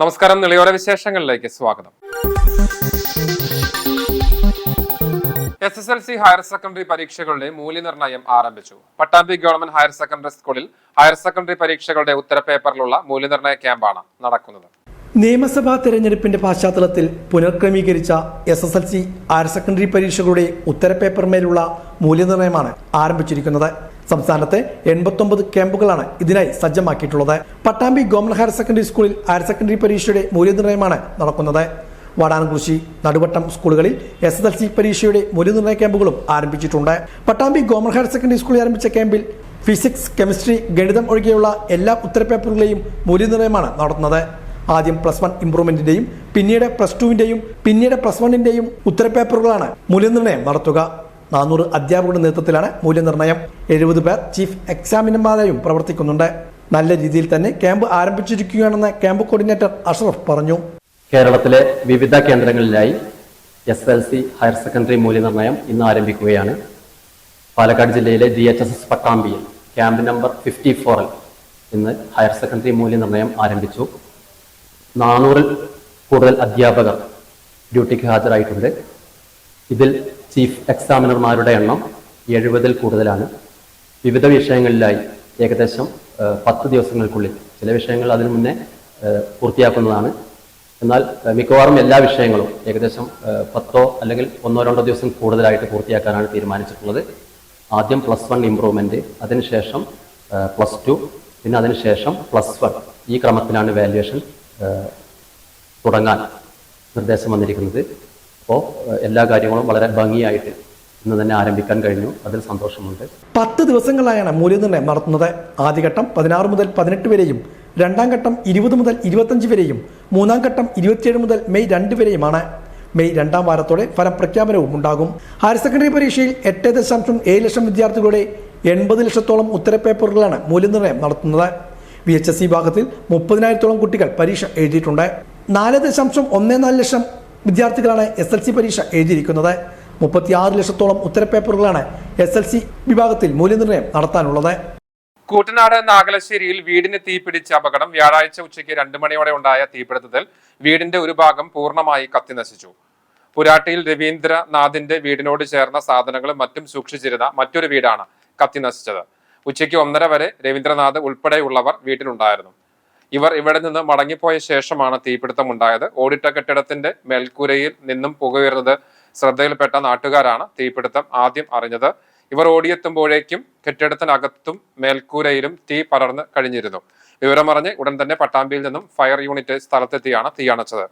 നമസ്കാരം. നിളയോര വിശേഷങ്ങളിലേക്ക് സ്വാഗതം. SSLC ഹയർ സെക്കൻഡറി പരീക്ഷകളുടെ മൂല്യനിർണ്ണയം ആരംഭിച്ചു. പട്ടാമ്പി ഗവൺമെന്റ് ഹയർ സെക്കൻഡറി സ്കൂളിൽ ഹയർ സെക്കൻഡറി പരീക്ഷകളുടെ ഉത്തരപേപ്പറിലുള്ള മൂല്യനിർണ്ണയ ക്യാമ്പാണ് നടക്കുന്നത്. നിയമസഭാ തെരഞ്ഞെടുപ്പിന്റെ പശ്ചാത്തലത്തിൽ പുനർക്രമീകരിച്ച SSLC ഹയർ സെക്കൻഡറി പരീക്ഷകളുടെ ഉത്തരപേപ്പറിന്മേലുള്ള മൂല്യനിർണ്ണയമാണ് ആരംഭിച്ചിരിക്കുന്നത്. സംസ്ഥാനത്തെ 89 ക്യാമ്പുകളാണ് ഇതിനായി സജ്ജമാക്കിയിട്ടുള്ളത്. പട്ടാമ്പി ഗവൺമെന്റ് ഹയർ സെക്കൻഡറി സ്കൂളിൽ ഹയർ സെക്കൻഡറി പരീക്ഷയുടെ മൂല്യനിർണ്ണയമാണ് നടക്കുന്നത്. വാടാനംകുറിശി, നടുവട്ടം സ്കൂളുകളിൽ SSLC പരീക്ഷയുടെ മൂല്യനിർണ്ണയ ക്യാമ്പുകളും ആരംഭിച്ചിട്ടുണ്ട്. പട്ടാമ്പി ഗവൺമെന്റ് ഹയർ സെക്കൻഡറി സ്കൂളിൽ ആരംഭിച്ച ക്യാമ്പിൽ ഫിസിക്സ്, കെമിസ്ട്രി, ഗണിതം ഒഴികെയുള്ള എല്ലാ ഉത്തരപേപ്പറുകളെയും മൂല്യനിർണ്ണയമാണ് നടത്തുന്നത്. ആദ്യം +1 ഇംപ്രൂവ്മെന്റിന്റെയും പിന്നീട് +2വിന്റെയും പിന്നീട് +1ന്റെയും ഉത്തരപേപ്പറുകളാണ് മൂല്യനിർണ്ണയം നടത്തുക. 400 അധ്യാപകരുടെ നേതൃത്വത്തിലാണ് മൂല്യനിർണ്ണയം. 70 പേർ ചീഫ് എക്സാമിനർമാരായും പ്രവർത്തിക്കുന്നുണ്ട്. നല്ല രീതിയിൽ തന്നെ ക്യാമ്പ് ആരംഭിച്ചിരിക്കുകയാണെന്ന് ക്യാമ്പ് കോർഡിനേറ്റർ അഷ്റഫ് പറഞ്ഞു. കേരളത്തിലെ വിവിധ കേന്ദ്രങ്ങളിലായി SSLC ഹയർ സെക്കൻഡറി മൂല്യനിർണ്ണയം ഇന്ന് ആരംഭിക്കുകയാണ്. പാലക്കാട് ജില്ലയിലെ GHSS പട്ടാമ്പിയിൽ ക്യാമ്പ് നമ്പർ 54ൽ ഇന്ന് ഹയർ സെക്കൻഡറി മൂല്യനിർണ്ണയം ആരംഭിച്ചു. 400-ൽ കൂടുതൽ അധ്യാപകർ ഡ്യൂട്ടിക്ക് ഹാജരായിട്ടുണ്ട്. ഇതിൽ ചീഫ് എക്സാമിനർമാരുടെ എണ്ണം 70-ൽ കൂടുതലാണ്. വിവിധ വിഷയങ്ങളിലായി ഏകദേശം 10 ദിവസങ്ങൾക്കുള്ളിൽ, ചില വിഷയങ്ങൾ അതിനു മുന്നേ പൂർത്തിയാക്കുന്നതാണ്. എന്നാൽ മിക്കവാറും എല്ലാ വിഷയങ്ങളും ഏകദേശം 10 അല്ലെങ്കിൽ 1-2 ദിവസം കൂടുതലായിട്ട് പൂർത്തിയാക്കാനാണ് തീരുമാനിച്ചിട്ടുള്ളത്. ആദ്യം +1 ഇംപ്രൂവ്മെന്റ്, അതിനുശേഷം +2, പിന്നെ അതിനുശേഷം +1. ഈ ക്രമത്തിലാണ് വാല്യുവേഷൻ തുടങ്ങാൻ നിർദ്ദേശം വന്നിരിക്കുന്നത്. അപ്പോൾ എല്ലാ കാര്യങ്ങളും വളരെ ഭംഗിയായിട്ട് ഇന്ന് തന്നെ ആരംഭിക്കാൻ കഴിഞ്ഞു. അതിൽ സന്തോഷമുണ്ട്. 10 ദിവസങ്ങളായാണ് മൂല്യനിർണ്ണയം നടത്തുന്നത്. ആദ്യഘട്ടം 16 മുതൽ 18 വരെയും, രണ്ടാം ഘട്ടം 20 മുതൽ 25 വരെയും, മൂന്നാം ഘട്ടം 27 മുതൽ മെയ് 2 വരെയുമാണ്. മെയ് 2-ാം വാരത്തോടെ ഫലം പ്രഖ്യാപനവും ഉണ്ടാകും. ഹയർ സെക്കൻഡറി പരീക്ഷയിൽ 8.7 ലക്ഷം വിദ്യാർത്ഥികളുടെ 80 ലക്ഷത്തോളം ഉത്തരപേപ്പറുകളാണ് മൂല്യനിർണ്ണയം നടത്തുന്നത്. VHSE വിഭാഗത്തിൽ 30,000-ത്തോളം കുട്ടികൾ പരീക്ഷ എഴുതിയിട്ടുണ്ട്. 4.14 ലക്ഷം വിദ്യാർത്ഥികളാണ് SSLC പരീക്ഷ എഴുതിയിരിക്കുന്നത്. 36 ലക്ഷത്തോളം ഉത്തരപേപ്പറുകളാണ് SSLC വിഭാഗത്തിൽ മൂല്യനിർണ്ണയം നടത്താനുള്ളത്. കൂട്ടനാട് നാഗലശ്ശേരിയിൽ വീടിന് തീപിടിച്ച അപകടം. വ്യാഴാഴ്ച ഉച്ചയ്ക്ക് 2 മണിയോടെ ഉണ്ടായ തീപിടുത്തത്തിൽ വീടിന്റെ ഒരു ഭാഗം പൂർണ്ണമായി കത്തിനശിച്ചു. പുരാട്ടിയിൽ രവീന്ദ്രനാഥിന്റെ വീടിനോട് ചേർന്ന സാധനങ്ങളും മറ്റും സൂക്ഷിച്ചിരുന്ന മറ്റൊരു വീടാണ് കത്തിനശിച്ചത്. ഉച്ചയ്ക്ക് 1:30 വരെ രവീന്ദ്രനാഥ് ഉൾപ്പെടെയുള്ളവർ വീട്ടിലുണ്ടായിരുന്നു. ഇവർ ഇവിടെ നിന്ന് മടങ്ങിപ്പോയ ശേഷമാണ് തീപിടുത്തം ഉണ്ടായത്. ഓടിട്ട കെട്ടിടത്തിന്റെ മേൽക്കൂരയിൽ നിന്നും പുകയുയർന്നത് ശ്രദ്ധയിൽപ്പെട്ട നാട്ടുകാരാണ് തീപിടുത്തം ആദ്യം അറിഞ്ഞത്. ഇവർ ഓടിയെത്തുമ്പോഴേക്കും കെട്ടിടത്തിനകത്തും മേൽക്കൂരയിലും തീ പടർന്ന് കഴിഞ്ഞിരുന്നു. വിവരമറിഞ്ഞ് ഉടൻ തന്നെ പട്ടാമ്പിയിൽ നിന്നും ഫയർ യൂണിറ്റ് സ്ഥലത്തെത്തിയാണ് തീയണച്ചത്.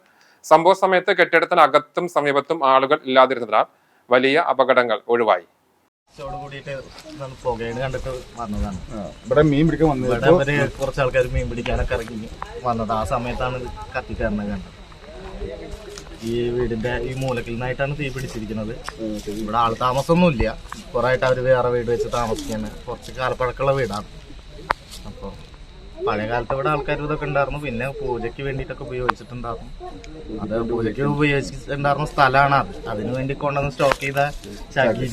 സംഭവ സമയത്ത് കെട്ടിടത്തിനകത്തും സമീപത്തും ആളുകൾ ഇല്ലാതിരുന്നതിനാൽ വലിയ അപകടങ്ങൾ ഒഴിവായി. കണ്ടിട്ട് വന്നതാണ്. ഇവിടെ മീൻ പിടിക്കാൻ വന്നത് കുറച്ച് ആൾക്കാർ മീൻ പിടിക്കാനൊക്കെ ഇറങ്ങി വന്നത്. ആ സമയത്താണ് കത്തിക്കയറുന്നത് കണ്ടത്. ഈ വീടിന്റെ ഈ മൂലക്കിൽ നിന്നായിട്ടാണ് തീ പിടിച്ചിരിക്കുന്നത്. ഇവിടെ ആൾ താമസമൊന്നുമില്ല. കുറെ ആയിട്ട് അവര് വേറെ വീട് വെച്ച് താമസിക്കാണ്. കുറച്ച് കാലപ്പഴക്കമുള്ള വീടാണ്. അപ്പോൾ പഴയ കാലത്ത് ഇവിടെ ആൾക്കാർ ഇതൊക്കെ ഉണ്ടായിരുന്നു. പിന്നെ പൂജയ്ക്ക് വേണ്ടിയിട്ടൊക്കെ ഉപയോഗിച്ചിട്ടുണ്ടായിരുന്നു. അത് പൂജയ്ക്ക് ഉപയോഗിച്ചിട്ടുണ്ടായിരുന്ന സ്ഥലമാണ് അത്. അതിനു വേണ്ടി കൊണ്ടുവന്ന് സ്റ്റോക്ക് ചെയ്ത ചകിരി,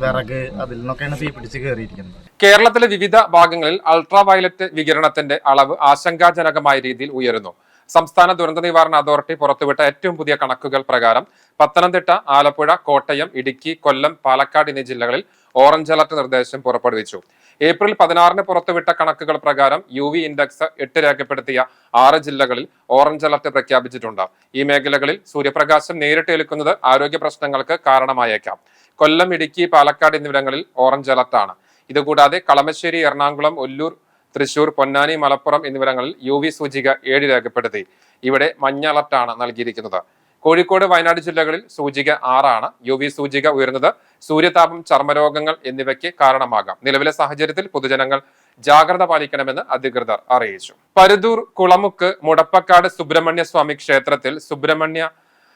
വിറക്, അതിൽ നിന്നൊക്കെയാണ് തീ പിടിച്ച് കയറിയിരിക്കുന്നത്. കേരളത്തിലെ വിവിധ ഭാഗങ്ങളിൽ അൾട്രാ വയലറ്റ് വികിരണത്തിന്റെ അളവ് ആശങ്കാജനകമായ രീതിയിൽ ഉയരുന്നു. സംസ്ഥാന ദുരന്ത നിവാരണ അതോറിറ്റി പുറത്തുവിട്ട ഏറ്റവും പുതിയ കണക്കുകൾ പ്രകാരം പത്തനംതിട്ട, ആലപ്പുഴ, കോട്ടയം, ഇടുക്കി, കൊല്ലം, പാലക്കാട് എന്നീ ജില്ലകളിൽ ഓറഞ്ച് അലർട്ട് നിർദ്ദേശം പുറപ്പെടുവിച്ചു. ഏപ്രിൽ 16-ന് പുറത്തുവിട്ട കണക്കുകൾ പ്രകാരം UV ഇൻഡെക്സ് 8 രേഖപ്പെടുത്തിയ 6 ജില്ലകളിൽ ഓറഞ്ച് അലർട്ട് പ്രഖ്യാപിച്ചിട്ടുണ്ട്. ഈ മേഖലകളിൽ സൂര്യപ്രകാശം നേരിട്ട് ഏൽക്കുന്നത് ആരോഗ്യ പ്രശ്നങ്ങൾക്ക് കാരണമായേക്കാം. കൊല്ലം, ഇടുക്കി, പാലക്കാട് എന്നിവിടങ്ങളിൽ ഓറഞ്ച് അലർട്ടാണ്. ഇതുകൂടാതെ കളമശ്ശേരി, എറണാകുളം, ഒല്ലൂർ, തൃശൂർ, പൊന്നാനി, മലപ്പുറം എന്നിവിടങ്ങളിൽ UV സൂചിക 7 രേഖപ്പെടുത്തി. ഇവിടെ മഞ്ഞ അലർട്ടാണ് നൽകിയിരിക്കുന്നത്. കോഴിക്കോട്, വയനാട് ജില്ലകളിൽ സൂചിക 6 ആണ്. UV സൂചിക ഉയർന്നത് സൂര്യതാപം, ചർമ്മരോഗങ്ങൾ എന്നിവയ്ക്ക് കാരണമാകാം. നിലവിലെ സാഹചര്യത്തിൽ പൊതുജനങ്ങൾ ജാഗ്രത പാലിക്കണമെന്ന് അധികൃതർ അറിയിച്ചു. പരുതൂർ കുളമുക്ക് മുടപ്പക്കാട് സുബ്രഹ്മണ്യ സ്വാമി ക്ഷേത്രത്തിൽ സുബ്രഹ്മണ്യ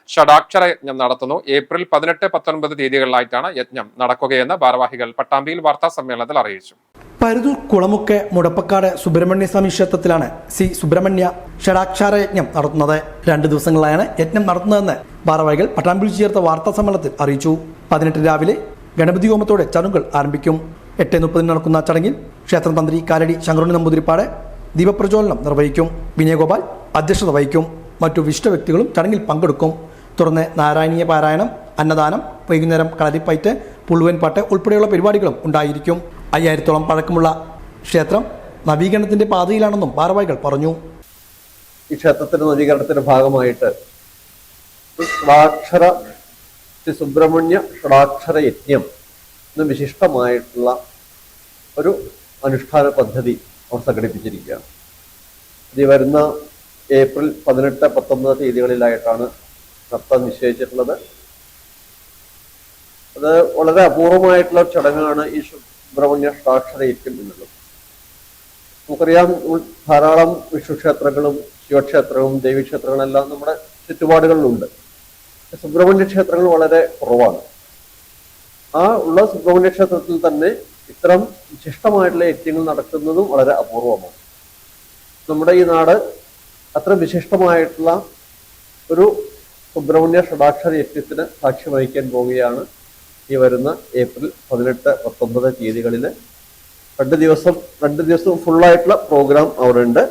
ഷടാക്ഷര യജ്ഞം നടത്തുന്നു. ഏപ്രിൽ 18, 19 തീയതികളിലായിട്ടാണ് യജ്ഞം നടക്കുകയെന്ന് ഭാരവാഹികൾ പട്ടാമ്പിയിൽ വാർത്താ സമ്മേളനത്തിൽ അറിയിച്ചു. പരുതൂർ കുളമുക്ക് മുടപ്പക്കാട് സുബ്രഹ്മണ്യ സ്വാമി ക്ഷേത്രത്തിലാണ് സുബ്രഹ്മണ്യ ഷടാക്ഷര യജ്ഞം നടത്തുന്നത്. 2 ദിവസങ്ങളായാണ് യജ്ഞം നടത്തുന്നതെന്ന് ഭാരവാഹികൾ പട്ടാമ്പിയിൽ ചേർത്ത വാർത്താ സമ്മേളനത്തിൽ അറിയിച്ചു. 18 രാവിലെ ഗണപതി ഹോമത്തോടെ ചടങ്ങുകൾ ആരംഭിക്കും. 8:30 നടക്കുന്ന ചടങ്ങിൽ ക്ഷേത്രം തന്ത്രി കാലടി ശങ്കറുണ്ണി നമ്പൂതിരിപ്പാട് ദീപപ്രജ്വലനം നിർവഹിക്കും. വിനയഗോപാൽ, അധ്യക്ഷത വഹിക്കും. മറ്റു വിശിഷ്ട വ്യക്തികളും ചടങ്ങിൽ പങ്കെടുക്കും. തുടർന്ന് നാരായണീയ പാരായണം, അന്നദാനം, വൈകുന്നേരം കളരിപ്പയറ്റ്, പുള്ളുവൻ പാട്ട് ഉൾപ്പെടെയുള്ള പരിപാടികളും ഉണ്ടായിരിക്കും. 5000-ഓളം പഴക്കമുള്ള ക്ഷേത്രം നവീകരണത്തിന്റെ പാതയിലാണെന്നും ഭാരവാഹികൾ പറഞ്ഞു. ഈ ക്ഷേത്രത്തിന്റെ നവീകരണത്തിന്റെ ഭാഗമായിട്ട് ഷടാക്ഷര ശ്രീ സുബ്രഹ്മണ്യ ഷടാക്ഷര യജ്ഞം എന്ന വിശിഷ്ടമായിട്ടുള്ള ഒരു അനുഷ്ഠാന പദ്ധതി അവർ സംഘടിപ്പിച്ചിരിക്കുകയാണ്. ഇത് വരുന്ന ഏപ്രിൽ 18, 19 തീയതികളിലായിട്ടാണ് നടത്താൻ നിശ്ചയിച്ചിട്ടുള്ളത്. അത് വളരെ അപൂർവമായിട്ടുള്ള ചടങ്ങാണ് ഈ സുബ്രഹ്മണ്യ ഷടാക്ഷര യജ്ഞം എന്നുള്ളത്. നമുക്കറിയാം, ധാരാളം വിഷ്ണുക്ഷേത്രങ്ങളും ശിവക്ഷേത്രവും ദേവീക്ഷേത്രങ്ങളെല്ലാം നമ്മുടെ ചുറ്റുപാടുകളിലുണ്ട്. സുബ്രഹ്മണ്യ ക്ഷേത്രങ്ങൾ വളരെ കുറവാണ്. ആ ഉള്ള സുബ്രഹ്മണ്യ ക്ഷേത്രത്തിൽ തന്നെ ഇത്തരം വിശിഷ്ടമായിട്ടുള്ള യജ്ഞങ്ങൾ നടക്കുന്നതും വളരെ അപൂർവമാണ്. നമ്മുടെ ഈ നാട് അത്ര വിശിഷ്ടമായിട്ടുള്ള ഒരു സുബ്രഹ്മണ്യ ഷടാക്ഷര യജ്ഞത്തിന് സാക്ഷ്യം വഹിക്കാൻ പോവുകയാണ് ഈ വരുന്ന ഏപ്രിൽ 18, 19 തീയതികളിൽ. 2 ദിവസവും ഫുള്ളായിട്ടുള്ള പ്രോഗ്രാം അവിടെ ഉണ്ട്.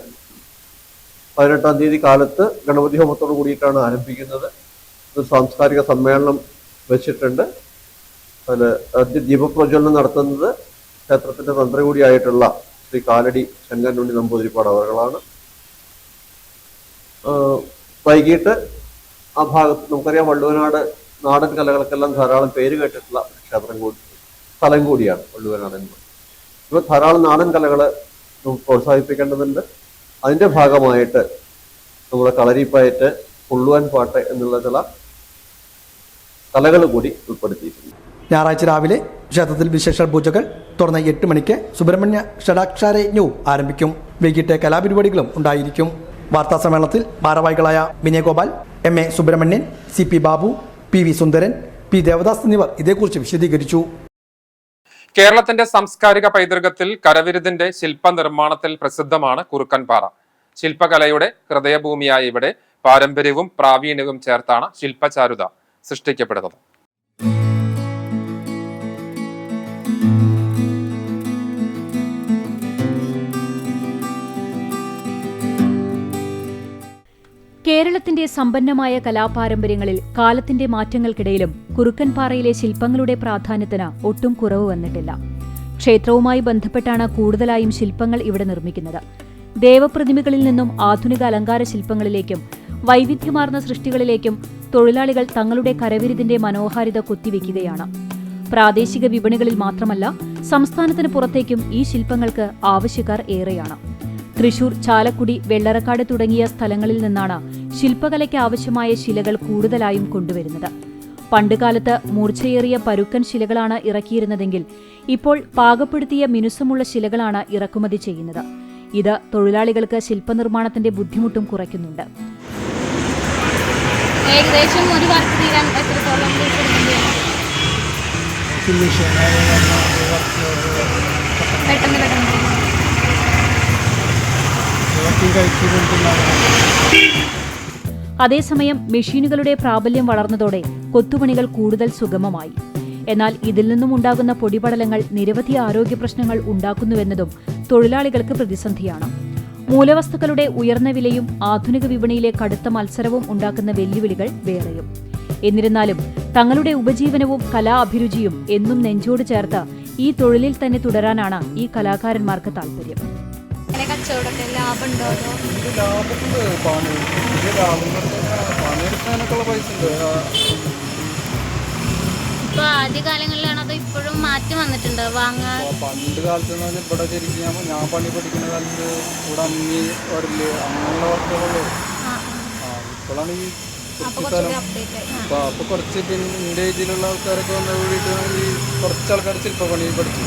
18-ാം തീയതി കാലത്ത് ഗണപതി ഹോമത്തോട് കൂടിയിട്ടാണ് ആരംഭിക്കുന്നത്. ഒരു സാംസ്കാരിക സമ്മേളനം വെച്ചിട്ടുണ്ട്. അതിൽ ആദ്യ ദീപപ്രജ്വലനം നടത്തുന്നത് ക്ഷേത്രത്തിന്റെ തന്ത്രി കൂടിയായിട്ടുള്ള ശ്രീ കാലടി ചെങ്ങന്നുണ്ണി നമ്പൂതിരിപ്പാട് അവറുകളാണ്. വൈകിട്ട് ആ ഭാഗത്ത് നമുക്കറിയാം, വള്ളുവനാട് നാടൻ കലകൾക്കെല്ലാം ധാരാളം പേര് കേട്ടിട്ടുള്ള സ്ഥലം കൂടിയാണ് വള്ളുവനാട് എന്ന്. ഇപ്പോൾ ധാരാളം നാടൻ കലകൾ നമുക്ക് പ്രോത്സാഹിപ്പിക്കേണ്ടതുണ്ട്. അതിന്റെ ഭാഗമായിട്ട് നമ്മുടെ കളരിപ്പയറ്റ്, പുള്ളുവൻ പാട്ട് എന്നുള്ള ചില കലകൾ കൂടി ഉൾപ്പെടുത്തിയിട്ടുണ്ട്. ഞായറാഴ്ച രാവിലെ ക്ഷേത്രത്തിൽ വിശേഷ പൂജകൾ, തുടർന്ന് 8 മണിക്ക് സുബ്രഹ്മണ്യ ഷടാക്ഷര യജ്ഞവും ആരംഭിക്കും. വൈകിട്ട് കലാപരിപാടികളും ഉണ്ടായിരിക്കും. വാർത്താ സമ്മേളനത്തിൽ ഭാരവാഹികളായ Vinayagopal, MA Subramanian, CP Babu, PV സുന്ദരൻ, P ദേവദാസ് എന്നിവർ ഇതേക്കുറിച്ച് വിശദീകരിച്ചു. കേരളത്തിന്റെ സാംസ്കാരിക പൈതൃകത്തിൽ കരവിരുതിന്റെ ശില്പനിർമ്മാണത്തിൽ പ്രസിദ്ധമാണ് കുറുക്കൻപാറ. ശില്പകലയുടെ ഹൃദയഭൂമിയായ ഇവിടെ പാരമ്പര്യവും പ്രാവീണ്യവും ചേർത്താണ് ശില്പചാരുത സൃഷ്ടിക്കപ്പെടുന്നത്. കേരളത്തിന്റെ സമ്പന്നമായ കലാപാരമ്പര്യങ്ങളിൽ കാലത്തിന്റെ മാറ്റങ്ങൾക്കിടയിലും കുറുക്കൻപാറയിലെ ശില്പങ്ങളുടെ പ്രാധാന്യത്തിന് ഒട്ടും കുറവ് വന്നിട്ടില്ല. ക്ഷേത്രവുമായി ബന്ധപ്പെട്ടാണ് കൂടുതലായും ശില്പങ്ങൾ ഇവിടെ നിർമ്മിക്കുന്നത്. ദേവപ്രതിമകളിൽ നിന്നും ആധുനിക അലങ്കാര ശില്പങ്ങളിലേക്കും വൈവിധ്യമാർന്ന സൃഷ്ടികളിലേക്കും തൊഴിലാളികൾ തങ്ങളുടെ കരവിരുതിന്റെ മനോഹാരിത കുത്തിവെക്കുകയാണ്. പ്രാദേശിക വിപണികളിൽ മാത്രമല്ല, സംസ്ഥാനത്തിന് പുറത്തേക്കും ഈ ശില്പങ്ങൾക്ക് ആവശ്യക്കാർ ഏറെയാണ്. തൃശൂർ, ചാലക്കുടി, വെള്ളറക്കാട് തുടങ്ങിയ സ്ഥലങ്ങളിൽ നിന്നാണ് ശില്പകലയ്ക്ക് ആവശ്യമായ ശിലകൾ കൂടുതലായും കൊണ്ടുവരുന്നത്. പണ്ടുകാലത്ത് മൂർച്ചയേറിയ പരുക്കൻ ശിലകളാണ് ഇറക്കിയിരുന്നതെങ്കിൽ ഇപ്പോൾ പാകപ്പെടുത്തിയ മിനുസമുള്ള ശിലകളാണ് ഇറക്കുമതി ചെയ്യുന്നത്. ഇത് തൊഴിലാളികൾക്ക് ശില്പനിർമ്മാണത്തിന്റെ ബുദ്ധിമുട്ടും കുറയ്ക്കുന്നുണ്ട്. ഏകദേശം ഒരു വർക്ക് തീരാൻ എത്രത്തോളം പെട്ടെന്ന് അതേസമയം മെഷീനുകളുടെ പ്രാബല്യം വളർന്നതോടെ കൊത്തുപണികൾ കൂടുതൽ സുഗമമായി. എന്നാൽ ഇതിൽ നിന്നും ഉണ്ടാകുന്ന പൊടിപടലങ്ങൾ നിരവധി ആരോഗ്യ പ്രശ്നങ്ങൾ ഉണ്ടാക്കുന്നുവെന്നതും തൊഴിലാളികൾക്ക് പ്രതിസന്ധിയാണ്. മൂലവസ്തുക്കളുടെ ഉയർന്ന വിലയും ആധുനിക വിപണിയിലെ കടുത്ത മത്സരവും ഉണ്ടാക്കുന്ന വെല്ലുവിളികൾ വേറെയും. എന്നിരുന്നാലും തങ്ങളുടെ ഉപജീവനവും കലാ അഭിരുചിയും എന്നും നെഞ്ചോട് ചേർത്ത് ഈ തൊഴിലിൽ തന്നെ തുടരാനാണ് ഈ കലാകാരന്മാർക്ക് താല്പര്യം. ഇപ്പൊ ആദ്യകാലങ്ങളിലാണ് അത് ഇപ്പോഴും മാറ്റം വന്നിട്ടുണ്ട് വാങ്ങാൻ. പണ്ട് കാലത്ത് ഇവിടെ ശരിക്കും ഞാൻ പണി പഠിക്കുന്ന കാലത്ത് ഇവിടെ അമ്മി വരല് അങ്ങനെയുള്ള വർക്കുകളുള്ളൂ. ഇപ്പോഴാണ് ഈ അപ്പൊ കുറച്ച് എൻ്റെ ഏജിലുള്ള ആൾക്കാരൊക്കെ വന്ന കൂടിയിട്ട് ഈ കുറച്ച് ആൾക്കാർ ശില്പപ്പണി പഠിച്ചു.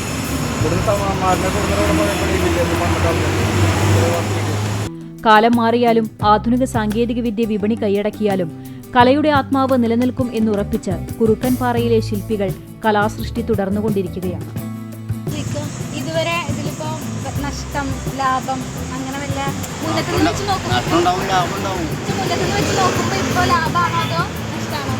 കാലം മാറിയാലും ആധുനിക സാങ്കേതികവിദ്യ വിപണി കൈയടക്കിയാലും കലയുടെ ആത്മാവ് നിലനിൽക്കും എന്നുറപ്പിച്ച് കുറുക്കൻപാറയിലെ ശില്പികൾ കലാസൃഷ്ടി തുടർന്നുകൊണ്ടിരിക്കുകയാണ്. ഇതുവരെ ഇതിലിപ്പോ നഷ്ടം, ലാഭം അങ്ങനെ വല്ല മുന്നത്തിൽ നിന്ന് വെച്ച് നോക്കുമ്പോൾ ഇപ്പൊ ലാഭമാണോ അതോ നഷ്ടമാണോ?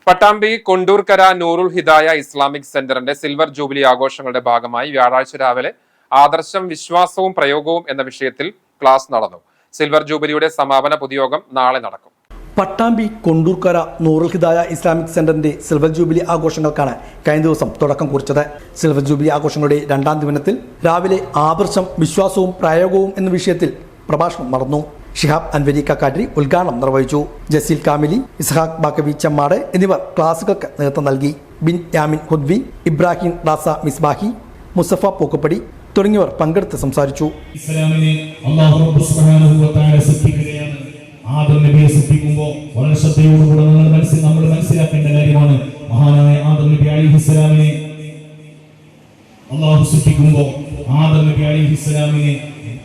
പട്ടാമ്പി കൊണ്ടൂർക്കര നൂറുൽ ഹിദായ ഇസ്ലാമിക് സെന്ററിന്റെ സിൽവർ ജൂബിലി ആഘോഷങ്ങളുടെ ഭാഗമായി വ്യാഴാഴ്ച രാവിലെ ആദർശം, വിശ്വാസവും പ്രയോഗവും എന്ന വിഷയത്തിൽ ക്ലാസ് നടന്നു. സിൽവർ ജൂബിലിയുടെ സമാപന പൊതുയോഗം നാളെ നടക്കും. പട്ടാമ്പി കൊണ്ടൂർക്കര നൂറുൽ ഹിദായ ഇസ്ലാമിക് സെന്ററിന്റെ സിൽവർ ജൂബിലി ആഘോഷങ്ങൾക്കാണ് കഴിഞ്ഞ ദിവസം തുടക്കം കുറിച്ചത്. സിൽവർ ജൂബിലി ആഘോഷങ്ങളുടെ 2ാം ദിനത്തിൽ രാവിലെ ആദർശം, വിശ്വാസവും പ്രയോഗവും എന്ന വിഷയത്തിൽ പ്രഭാഷണം നടന്നു. ഷിഹാബ് അൻവരി കക്കാട്രി ഉദ്ഘാടനം നിർവഹിച്ചു. ജസീൽ കാമിലി, ഇസ്ഹാഖ് ബാക്കവി ചെമ്മാട് എന്നിവർ ക്ലാസുകൾക്ക് നേതൃത്വം നൽകി. ബിൻ യാമിൻ ഹുദ്വി, ഇബ്രാഹിം റാസ മിസ്ബാഹി, മുസഫ പൂക്കപ്പടി തുടങ്ങിയവർ പങ്കെടുത്ത് സംസാരിച്ചു. ഇസ്ലാമിനെ അല്ലാഹു റബ്ബ് സുബ്ഹാനഹു വ തആല സൃഷ്ടിക്കുകയാണ്. ആദം നബിയെ സൃഷ്ടിക്കുമ്പോൾ വളരെ ശ്രദ്ധയോടുകൂടെ നമ്മൾ മനസ്സിലാക്കേണ്ട കാര്യമാണ്. മഹാനായ ആദം നബി അലൈഹിസ്സലാമിനെ അല്ലാഹു സൃഷ്ടിക്കുമ്പോൾ ആദം നബി അലൈഹിസ്സലാമിനെ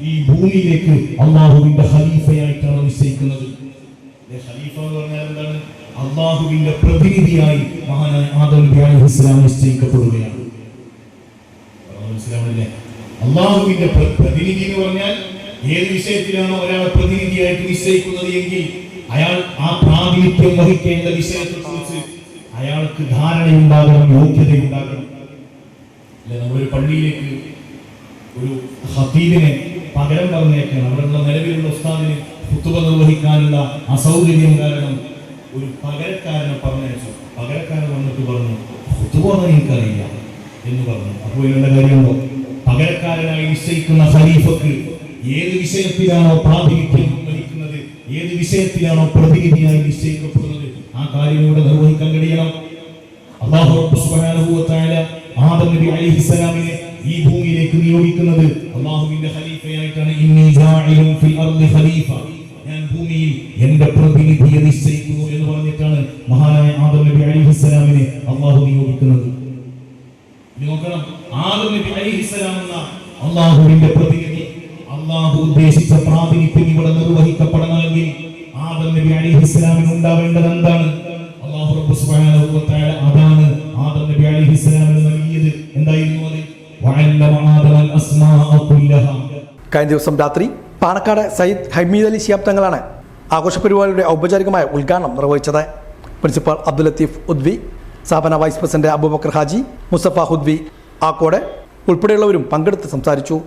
ഈ ഭൂമിയിലേക്ക് അല്ലാഹുവിന്റെ ഖലീഫയായിട്ടാണ് നിശ്ചയിക്കുന്നത്. ഖലീഫ എന്ന് പറഞ്ഞാൽ എന്താണ്? അല്ലാഹുവിന്റെ പ്രതിനിധിയായി മഹാനായ ആദം നബി അലൈഹിസ്സലാം നിശ്ചയിക്കപ്പെടുകയാണ്. മനസ്സിലാവുന്നില്ലേ? അല്ലാഹുവിന്റെ പ്രതിനിധി എന്ന് പറഞ്ഞാൽ ഏത് വിഷയത്തിലാണോ ഒരാൾ പ്രതിനിധിയായിട്ട് നിശ്ചയിക്കുന്നത് എങ്കിൽ അയാൾ ആ പ്രാതിനിധ്യം വഹിക്കേണ്ട വിഷയത്തെക്കുറിച്ച് അയാൾക്ക് ധാരണയുണ്ടാകണം, യോഗ്യതയുണ്ടാകണം. അല്ലെ, നമ്മളൊരു പള്ളിയിലേക്ക് ഒരു ഖതീബിനെ പകരം പറഞ്ഞേക്കണം. അവിടെയുള്ള നിലവിലുള്ള ഉസ്താദിന് ഖുതുബ നിർവഹിക്കാനുള്ള അസൗകര്യം കാരണം ഒരു പകരക്കാരനെ പറഞ്ഞയച്ചു. പകരക്കാരൻ വന്നിട്ട് പറഞ്ഞു, ഖുതുബ എനിക്കറിയില്ല എന്ന് പറഞ്ഞു. അപ്പോൾ ഇതിനുള്ള കാര്യമുണ്ടോ? പകരക്കാരനായി നിശ്ചയിക്കുന്ന ഖലീഫക്ക് ഏത് വിഷയത്തിലാണോ പ്രാതിനിധ്യം വഹിക്കുന്നത്, ഏത് വിഷയത്തിലാണോ പ്രതിനിധിയായി നിശ്ചയിക്കപ്പെടുന്നത്, ആ കാര്യം ഇവിടെ നിർവഹിക്കാൻ കഴിയണം. അല്ലാഹു റബ്ബ് സുബ്ഹാനഹു വ തആല ആദം നബി അലൈഹിസ്സലാമിനെ ഈ ഭൂമിയിലേക്ക് നിയോഗിക്കുന്നത് അല്ലാഹുവിന്റെ ഖലീഫയായിട്ടാണ്. ഇന്നി ജാഇലുൻ ഫിൽ അർളി ഖലീഫ, ഞാൻ ഭൂമിയിൽ എന്റെ പ്രതിനിധിയെ നിശ്ചയിക്കുന്നു എന്ന് പറഞ്ഞിട്ടാണ് മഹാനായ ആദം നബി അലൈഹിസ്സലാമിനെ അല്ലാഹു നിയോഗിക്കുന്നത്. നോക്കണം, ആദം നബി അലൈഹിസ്സലാം എന്ന അല്ലാഹുവിന്റെ പ്രതിനിധി, അല്ലാഹു ഉദ്ദേശിച്ച പ്രാതിനിധ്യം ഇവിടെ നിർവഹിക്കപ്പെടണമെങ്കിൽ ആദം നബി അലൈഹിസ്സലാമിന് ഉണ്ടാവേണ്ടത് എന്താണ്? അല്ലാഹു റബ്ബ് സുബ്ഹാനഹു വ തആല അതാണ് ആദം നബി അലൈഹിസ്സലാമിന് നൽകിയത്. എന്തായിരുന്നു അത്? വഅല്ലമ ആദമൽ അസ്മാഅ കുല്ലഹ. കഴിഞ്ഞ ദിവസം രാത്രി പാണക്കാട് സയ്യിദ് ഹമീദ് അലി ശിഹാബ് തങ്ങളാണ് ആഘോഷ പരിപാടിയുടെ ഔപചാരികമായ ഉദ്ഘാടനം നിർവഹിച്ചത്. പ്രിൻസിപ്പൽ അബ്ദുൽ ലത്തീഫ് ഉദ്വി, സ്ഥാപന വൈസ് പ്രസിഡന്റ് അബൂബക്കർ ഹാജി, മുസഫ ഹുദ്വി ആക്കോട് ഉൾപ്പെടെയുള്ളവരും പങ്കെടുത്ത് സംസാരിച്ചു.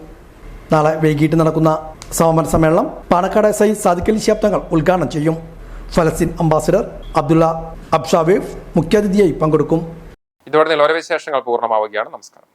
നാളെ വൈകിട്ട് നടക്കുന്ന സമാപന സമ്മേളനം പാണക്കാട് സയ്യിദ് സാദിഖ് അലി ശിഹാബ് തങ്ങൾ ഉദ്ഘാടനം ചെയ്യും. ഫലസ്തീൻ അംബാസിഡർ അബ്ദുള്ള അബ്ഷാവേഫ് മുഖ്യാതിഥിയായി പങ്കെടുക്കും. ഇതോടെ നിലവര വിശേഷങ്ങൾ പൂർണ്ണമാവുകയാണ്. നമസ്കാരം.